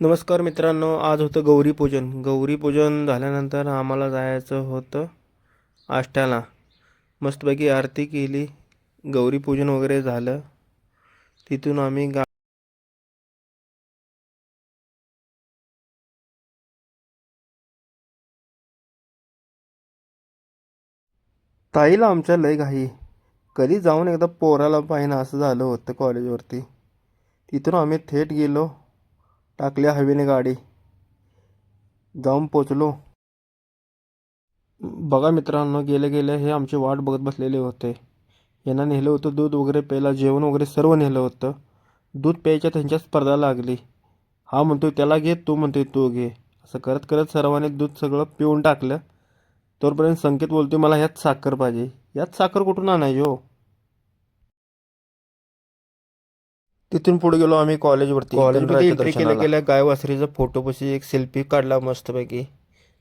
नमस्कार मित्रांनो, आज होतं गौरीपूजन. गौरीपूजन झाल्यानंतर आम्हाला जायचं होतं आष्ट्याला. मस्तपैकी आरती केली, गौरीपूजन वगैरे झालं. तिथून आम्ही ताईला आमच्या लय घाई, कधी जाऊन एकदा पोराला पाहिजे असं झालं होतं कॉलेजवरती. तिथून आम्ही थेट गेलो, टाकल्या हवेने गाडी, जाऊन पोचलो. बघा मित्रांनो, गेले गेले हे आमची वाट बघत बसलेले होते. यांना नेलं होतं दूध वगैरे प्यायला, जेवण वगैरे सर्व नेलं होतं. दूध प्यायच्या त्यांच्या स्पर्धा लागली. हा म्हणतोय त्याला घे, तू म्हणतोय तू घे. असं करत करत सर्वांनी दूध सगळं पिऊन टाकलं. तोपर्यंत संकेत बोलतोय मला ह्यात साखर पाहिजे. यात साखर कुठून आणायची हो? तिथून पुढे गेलो आम्ही कॉलेजवरती. कॉलेजमध्ये एंट्री केल्या केल्या गायवासरीचा फोटोपाशी एक सेल्फी काढला मस्तपैकी.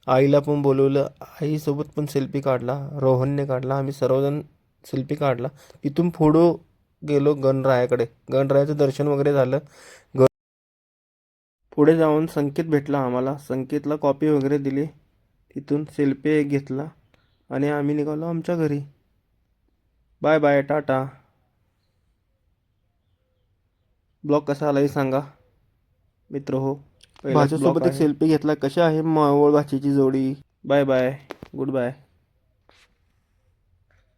आईला पण बोलवलं, आईसोबत पण सेल्फी काढला, रोहनने काढला, आम्ही सर्वजण सेल्फी काढला. तिथून पुढं गेलो गणरायाकडे. गणरायाचं दर्शन वगैरे झालं. पुढे जाऊन संकेत भेटला आम्हाला. संकेतला कॉपी वगैरे दिली. तिथून सेल्फी एक घेतला आणि आम्ही निघालो आमच्या घरी. Bye bye, Tata. ब्लॉग कसा आलाही सांगा मित्र हो. भाच्यासोबत एक सेल्फी घेतला. कशा आहे मावळ भाचीची जोडी. Bye bye, good bye.